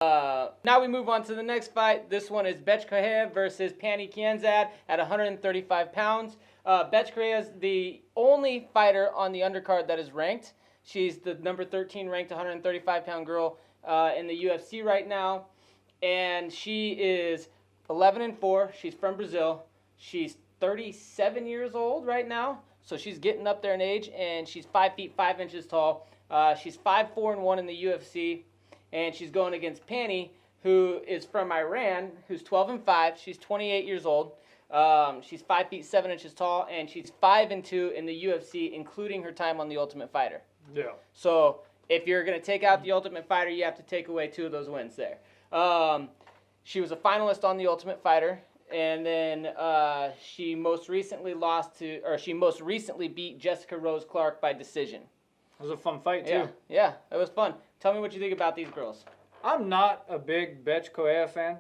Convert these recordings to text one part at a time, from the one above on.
Now we move on to the next fight. This one is Bethe Correia versus Pannie Kianzad at 135 pounds. Bethe Correia is the only fighter on the undercard that is ranked. She's the number 13 ranked 135-pound girl in the UFC right now. And she is 11-4. She's from Brazil. She's 37 years old right now. So she's getting up there in age, and she's 5 feet 5 inches tall. She's 5-4-1 in the UFC. And she's going against Pannie, who is from Iran, who's 12-5. She's 28 years old. She's 5 feet 7 inches tall, and she's 5-2 in the UFC, including her time on The Ultimate Fighter. Yeah. So if you're going to take out The Ultimate Fighter, you have to take away 2 of those wins there. She was a finalist on The Ultimate Fighter, and then she most recently beat Jessica Rose Clark by decision. It was a fun fight, too. Yeah, it was fun. Tell me what you think about these girls. I'm not a big Bethe Correia fan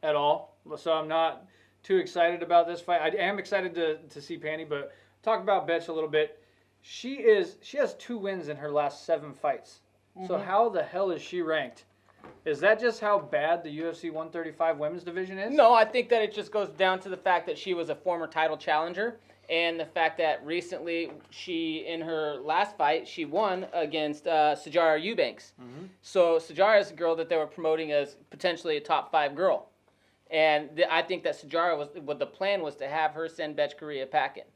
at all, so I'm not too excited about this fight. I am excited to see Pannie, but talk about Bethe a little bit. She has 2 wins in her last 7 fights. Mm-hmm. So how the hell is she ranked? Is that just how bad the UFC 135 women's division is? No, I think that it just goes down to the fact that she was a former title challenger. And the fact that recently in her last fight, she won against Sijara Eubanks. Mm-hmm. So Sijara is a girl that they were promoting as potentially a top 5 girl. And I think that the plan was to have her send Bethe Correia packing.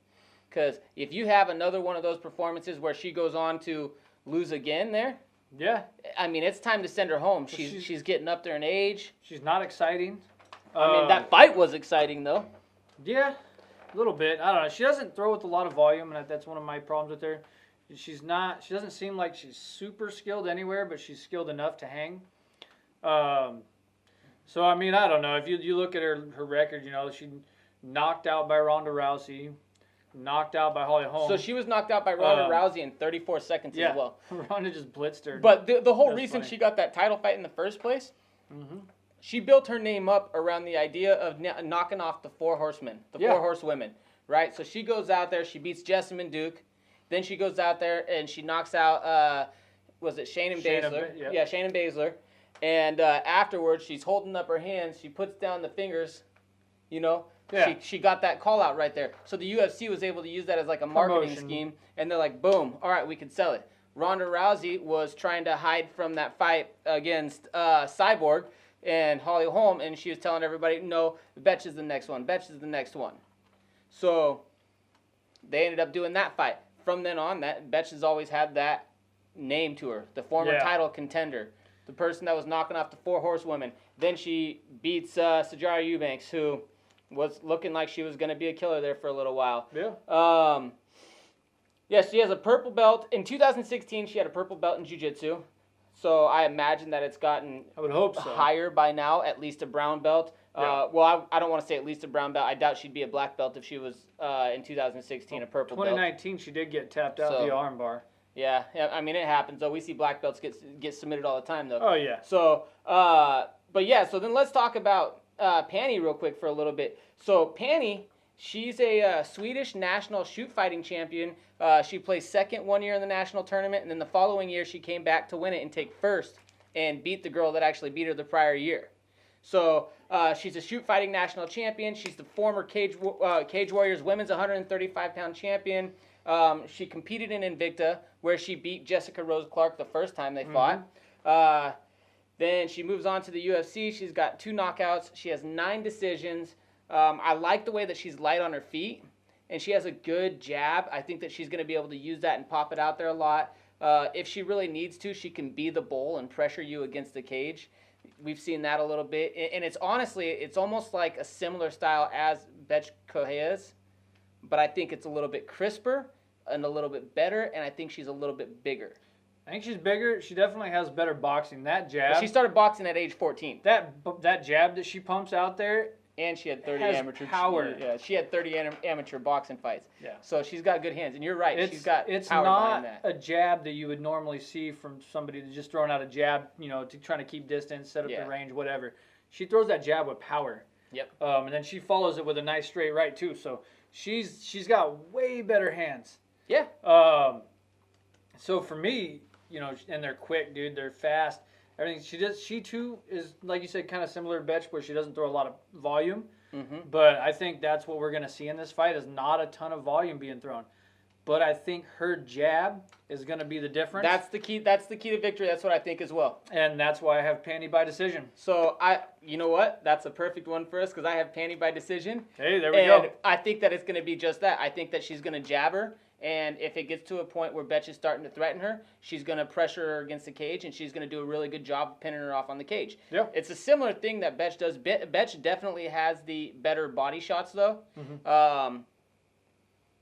Because if you have another one of those performances where she goes on to lose again there, yeah, I mean, it's time to send her home. She's getting up there in age. She's not exciting. I mean, that fight was exciting, though. Yeah. A little bit. I don't know. She doesn't throw with a lot of volume, and that's one of my problems with her. She doesn't seem like she's super skilled anywhere, but she's skilled enough to hang. So, I mean, I don't know. If you look at her record, she knocked out by Ronda Rousey, knocked out by Holly Holm. So she was knocked out by Ronda Rousey in 34 seconds as well. Ronda just blitzed her. But the whole reason she got that title fight in the first place, she built her name up around the idea of knocking off the 4 horsemen, 4 horsewomen, right? So she goes out there, she beats Jessamine Duke. Then she goes out there and she knocks out, was it Shayna Baszler? Yeah, Shayna Baszler. And afterwards, she's holding up her hands. She puts down the fingers, Yeah. She got that call out right there. So the UFC was able to use that as like a marketing scheme. And they're like, boom, all right, we can sell it. Ronda Rousey was trying to hide from that fight against Cyborg and Holly Holm, and she was telling everybody, no, Bethe is the next one. Bethe is the next one. So they ended up doing that fight. From then on, Bethe has always had that name to her, the former title contender, the person that was knocking off the 4 horsewomen. Then she beats Sijara Eubanks, who was looking like she was going to be a killer there for a little while. Yeah. She has a purple belt. In 2016, she had a purple belt in jiu-jitsu. So I imagine that it's gotten higher by now, at least a brown belt. I don't want to say at least a brown belt. I doubt she'd be a black belt if she was in 2016 a purple 2019, she did get tapped out via armbar. Yeah, I mean, it happens, though. We see black belts get submitted all the time, though. Oh, yeah. So, so then let's talk about Pannie real quick for a little bit. So Pannie, she's a Swedish national shoot fighting champion. She placed second 1 year in the national tournament, and then the following year she came back to win it and take first and beat the girl that actually beat her the prior year. So she's a shoot fighting national champion. She's the former Cage Warriors women's 135-pound champion. She competed in Invicta, where she beat Jessica Rose Clark the first time they fought. Then she moves on to the UFC. She's got 2 knockouts. She has 9 decisions. I like the way that she's light on her feet, and she has a good jab. I think that she's going to be able to use that and pop it out there a lot. If she really needs to, she can be the bull and pressure you against the cage. We've seen that a little bit. And it's almost like a similar style as Bethe Correia's, but I think it's a little bit crisper and a little bit better, and I think she's a little bit bigger. I think she's bigger. She definitely has better boxing. That jab. Well, she started boxing at age 14. That jab that she pumps out there. And she had 30 amateur power. Yeah, she had 30 amateur boxing fights. Yeah. So she's got good hands, and you're right. She's got power behind that. It's not a jab that you would normally see from somebody that's just throwing out a jab, to trying to keep distance, set up the range, whatever. She throws that jab with power. Yep. And then she follows it with a nice straight right too. So she's got way better hands. Yeah. So for me, and they're quick, dude. They're fast. everything she does. She too is, like you said, kind of similar to Bethe, where she doesn't throw a lot of volume. Mm-hmm. But I think that's what we're going to see in this fight is not a ton of volume being thrown. But I think her jab is going to be the difference. That's the key. That's the key to victory. That's what I think as well. And that's why I have Pannie by decision. So you know what? That's a perfect one for us because I have Pannie by decision. Hey, there we go. And I think that it's going to be just that. I think that she's going to jab her, and if it gets to a point where Bethe is starting to threaten her, she's going to pressure her against the cage, and she's going to do a really good job of pinning her off on the cage. Yeah. It's a similar thing that Bethe does. Bethe definitely has the better body shots, though. Mm-hmm.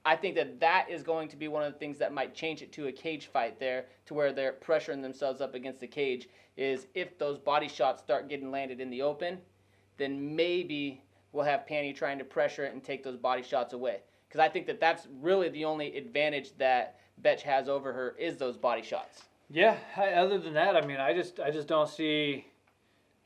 I think that is going to be one of the things that might change it to a cage fight there, to where they're pressuring themselves up against the cage, is if those body shots start getting landed in the open, then maybe we'll have Pannie trying to pressure it and take those body shots away. Because I think that that's really the only advantage that Bethe has over her is those body shots. Yeah, other than that, I mean, I just don't see...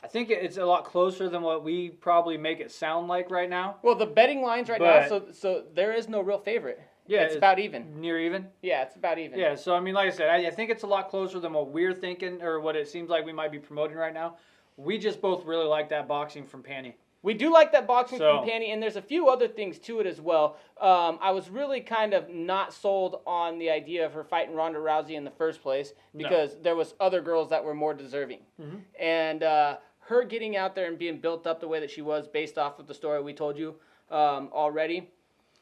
I think it's a lot closer than what we probably make it sound like right now. Well, the betting lines right now, so there is no real favorite. Yeah, it's about even. Near even? Yeah, it's about even. Yeah, so I mean, like I said, I think it's a lot closer than what we're thinking or what it seems like we might be promoting right now. We just both really like that boxing from Pannie. We do like that boxing from Pannie, and there's a few other things to it as well. I was really kind of not sold on the idea of her fighting Ronda Rousey in the first place because there was other girls that were more deserving. Mm-hmm. And her getting out there and being built up the way that she was based off of the story we told you already,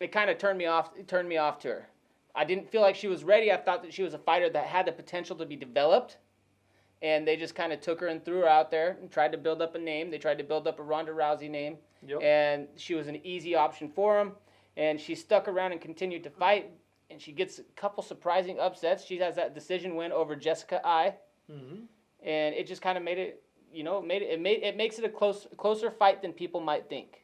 it kind of turned me off to her. I didn't feel like she was ready. I thought that she was a fighter that had the potential to be developed. And they just kind of took her and threw her out there and tried to build up a name. They tried to build up a Ronda Rousey name. Yep. And she was an easy option for them. And she stuck around and continued to fight. And she gets a couple surprising upsets. She has that decision win over Jessica Ai. Mm-hmm. And it just kind of made it, it makes it a closer fight than people might think.